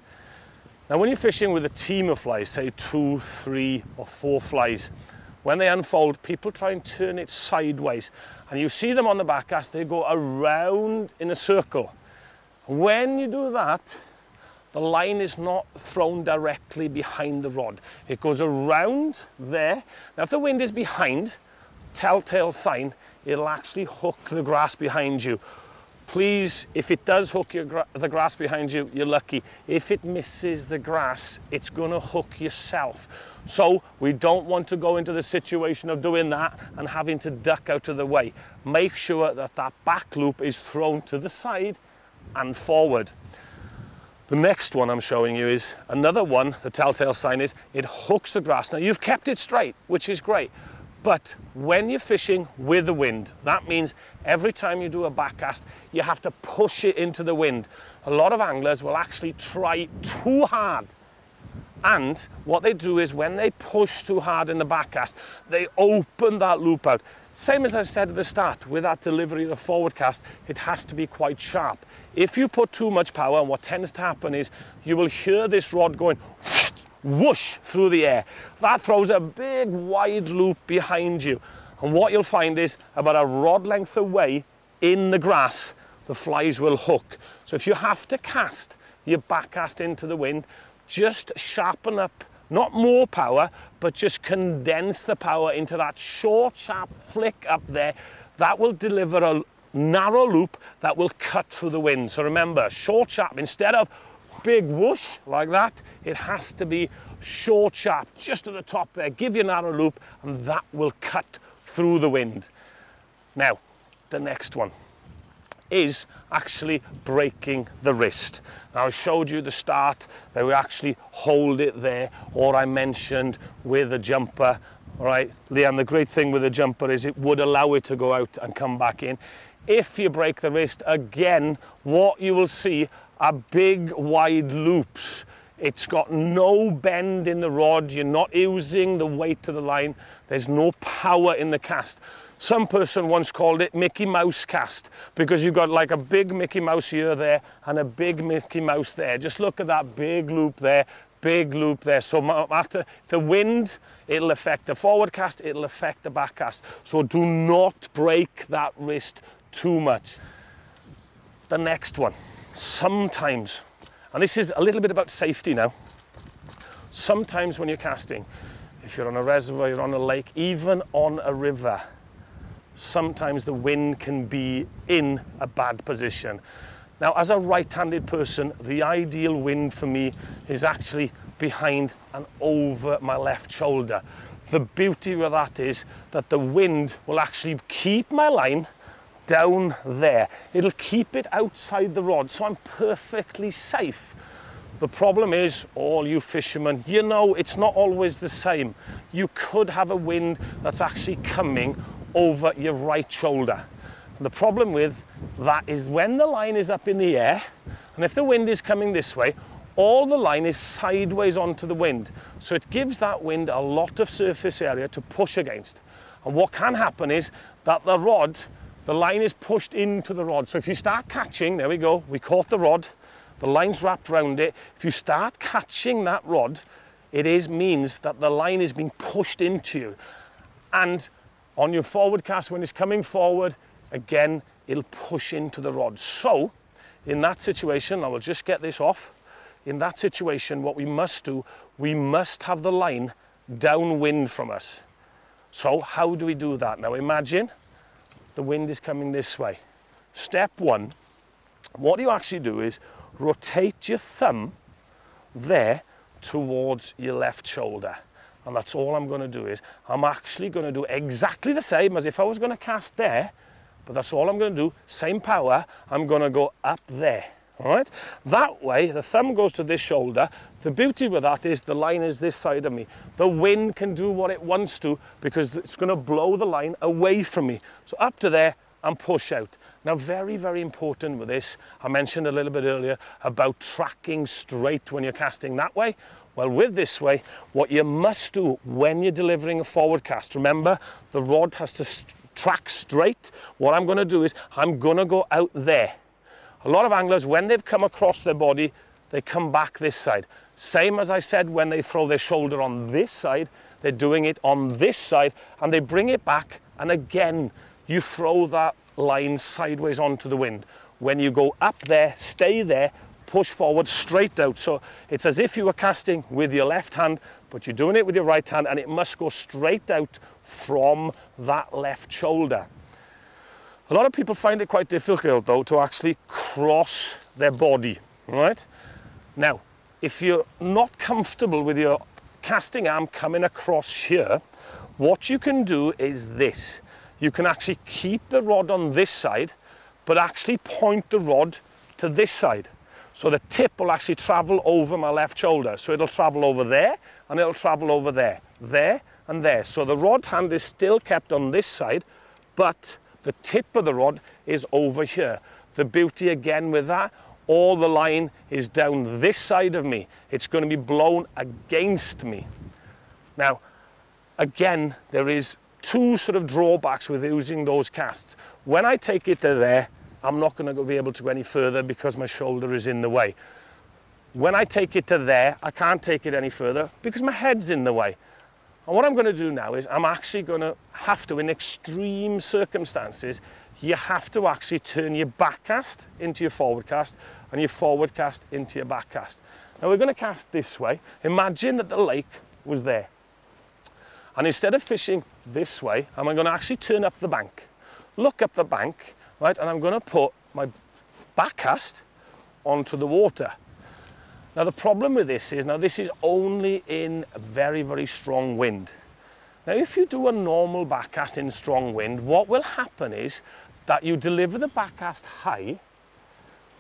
Now when you're fishing with a team of flies, say 2, 3 or 4 flies, when they unfold, people try and turn it sideways. And you see them on the back cast, they go around in a circle. When you do that, the line is not thrown directly behind the rod. It goes around there. Now if the wind is behind, telltale sign, it'll actually hook the grass behind you. Please, if it does hook the grass behind you, you're lucky. If it misses the grass, it's going to hook yourself. So we don't want to go into the situation of doing that and having to duck out of the way. Make sure that that back loop is thrown to the side and forward. The next one I'm showing you is another one. The telltale sign is it hooks the grass. Now you've kept it straight, which is great. But when you're fishing with the wind, that means every time you do a back cast, you have to push it into the wind. A lot of anglers will actually try too hard. And what they do is when they push too hard in the back cast, they open that loop out. Same as I said at the start, with that delivery of the forward cast, it has to be quite sharp. If you put too much power, what tends to happen is you will hear this rod going whoosh through the air. That throws a big wide loop behind you. And what you'll find is about a rod length away in the grass, the flies will hook. So if you have to cast your back cast into the wind, just sharpen up, not more power, but just condense the power into that short, sharp flick up there. That will deliver a narrow loop that will cut through the wind. So remember, short, sharp, instead of big whoosh like that, it has to be short, sharp, just at the top there. Give you a narrow loop and that will cut through the wind. Now, the next one. is actually breaking the wrist. Now I showed you the start that we actually hold it there, or I mentioned with the jumper. All right, Leanne, the great thing with the jumper is it would allow it to go out and come back in. If you break the wrist, again, what you will see are big wide loops. It's got no bend in the rod. You're not using the weight of the line. There's no power in the cast. Some person once called it Mickey Mouse cast because you've got like a big Mickey Mouse ear there and a big Mickey Mouse there. Just look at that big loop there, big loop there. So no matter the wind, it'll affect the forward cast, it'll affect the back cast. So do not break that wrist too much. The next one, sometimes, and this is a little bit about safety now, sometimes when you're casting, if you're on a reservoir, you're on a lake, even on a river, sometimes the wind can be in a bad position. Now, as a right-handed person, the ideal wind for me is actually behind and over my left shoulder. The beauty with that is that the wind will actually keep my line down there. It'll keep it outside the rod, so I'm perfectly safe. The problem is, all you fishermen, you know it's not always the same. You could have a wind that's actually coming over your right shoulder. And the problem with that is when the line is up in the air, and if the wind is coming this way, all the line is sideways onto the wind. So it gives that wind a lot of surface area to push against. And what can happen is that the rod, the line is pushed into the rod. So if you start catching, there we go, we caught the rod, the line's wrapped around it. If you start catching that rod, it means that the line is being pushed into you. And on your forward cast, when it's coming forward, again, it'll push into the rod. So in that situation, I will just get this off. In that situation, what we must do, we must have the line downwind from us. So how do we do that? Now imagine the wind is coming this way. Step one, what you actually do is rotate your thumb there towards your left shoulder. And that's all I'm going to do is, I'm actually going to do exactly the same as if I was going to cast there, but that's all I'm going to do, same power, I'm going to go up there, all right? That way, the thumb goes to this shoulder. The beauty with that is the line is this side of me. The wind can do what it wants to because it's going to blow the line away from me. So up to there and push out. Now, very, very important with this, I mentioned a little bit earlier about tracking straight when you're casting that way. Well, with this way, what you must do when you're delivering a forward cast, remember, the rod has to track straight. What I'm going to do is I'm going to go out there. A lot of anglers, when they've come across their body, they come back this side. Same as I said, when they throw their shoulder on this side, they're doing it on this side, and they bring it back, and again, you throw that line sideways onto the wind. When you go up there, stay there, push forward straight out. So it's as if you were casting with your left hand, but you're doing it with your right hand, and it must go straight out from that left shoulder. A lot of people find it quite difficult though to actually cross their body, right? Now, if you're not comfortable with your casting arm coming across here, what you can do is this. You can actually keep the rod on this side, but actually point the rod to this side. So the tip will actually travel over my left shoulder. So it'll travel over there, and it'll travel over there, and there. So the rod hand is still kept on this side, but the tip of the rod is over here. The beauty again with that, all the line is down this side of me. It's going to be blown against me. Now, again, there is two sort of drawbacks with using those casts. When I take it to there, I'm not going to be able to go any further because my shoulder is in the way. When I take it to there, I can't take it any further because my head's in the way. And what I'm going to do now is I'm actually going to have to, in extreme circumstances, you have to actually turn your back cast into your forward cast and your forward cast into your back cast. Now we're going to cast this way. Imagine that the lake was there. And instead of fishing this way, I'm going to actually turn up the bank, look up the bank, right, and I'm going to put my back cast onto the water. Now the problem with this is, now this is only in a very, very strong wind. Now if you do a normal back cast in strong wind, what will happen is that you deliver the backcast high,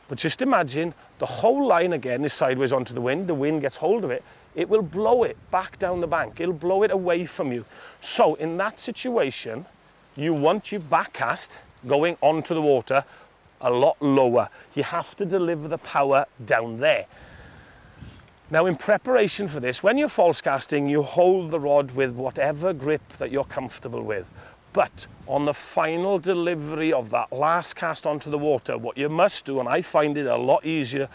but just imagine the whole line again is sideways onto the wind gets hold of it, it will blow it back down the bank, it'll blow it away from you. So in that situation, you want your backcast going onto the water a lot lower. You have to deliver the power down there. Now in preparation for this, when you're false casting, you hold the rod with whatever grip that you're comfortable with. But on the final delivery of that last cast onto the water, what you must do, and I find it a lot easier,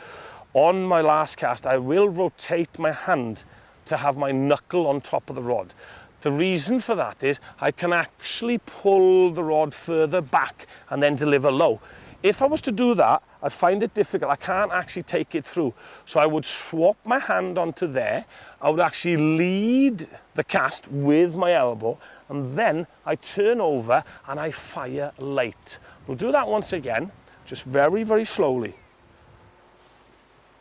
on my last cast, I will rotate my hand to have my knuckle on top of the rod. The reason for that is I can actually pull the rod further back and then deliver low. If I was to do that, I find it difficult. I can't actually take it through. So I would swap my hand onto there. I would actually lead the cast with my elbow, and then I turn over and I fire late. We'll do that once again, just very, very slowly.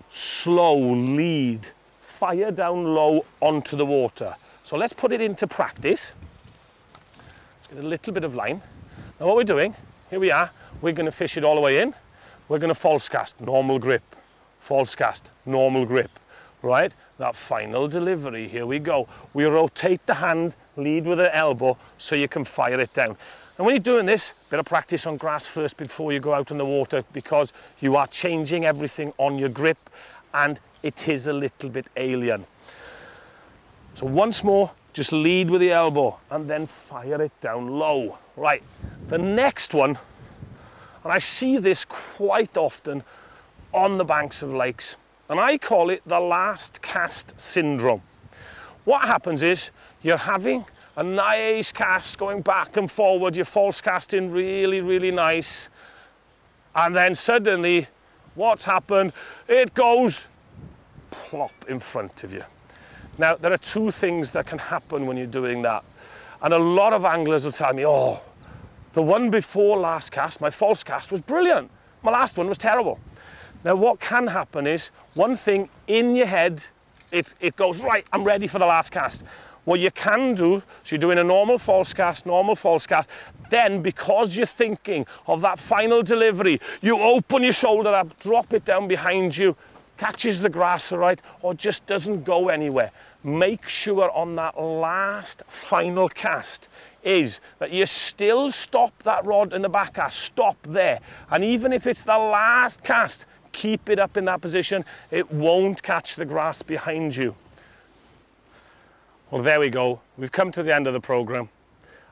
Slow lead, fire down low onto the water. So let's put it into practice. Let's get a little bit of line. Now what we're doing, here we are, we're going to fish it all the way in. We're going to false cast, normal grip, false cast, normal grip, right? That final delivery, here we go. We rotate the hand, lead with the elbow so you can fire it down. And when you're doing this, bit of practice on grass first before you go out in the water, because you are changing everything on your grip and it is a little bit alien. So once more, just lead with the elbow and then fire it down low. Right, the next one, and I see this quite often on the banks of lakes, and I call it the last cast syndrome. What happens is you're having a nice cast going back and forward, you're false casting really, really nice, and then suddenly what's happened? It goes plop in front of you. Now, there are two things that can happen when you're doing that. And a lot of anglers will tell me, oh, the one before last cast, my false cast was brilliant. My last one was terrible. Now, what can happen is, one thing in your head, it goes, right, I'm ready for the last cast. What you can do, so you're doing a normal false cast, then because you're thinking of that final delivery, you open your shoulder up, drop it down behind you, catches the grass, all right, or just doesn't go anywhere. Make sure on that last final cast is that you still stop that rod in the back cast, stop there. And even if it's the last cast, keep it up in that position. It won't catch the grass behind you. Well, there we go. We've come to the end of the program.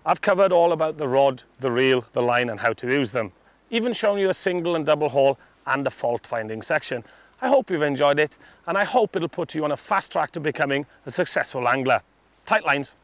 I've covered all about the rod, the reel, the line, and how to use them. Even shown you the single and double haul and the fault finding section. I hope you've enjoyed it, and I hope it'll put you on a fast track to becoming a successful angler. Tight lines.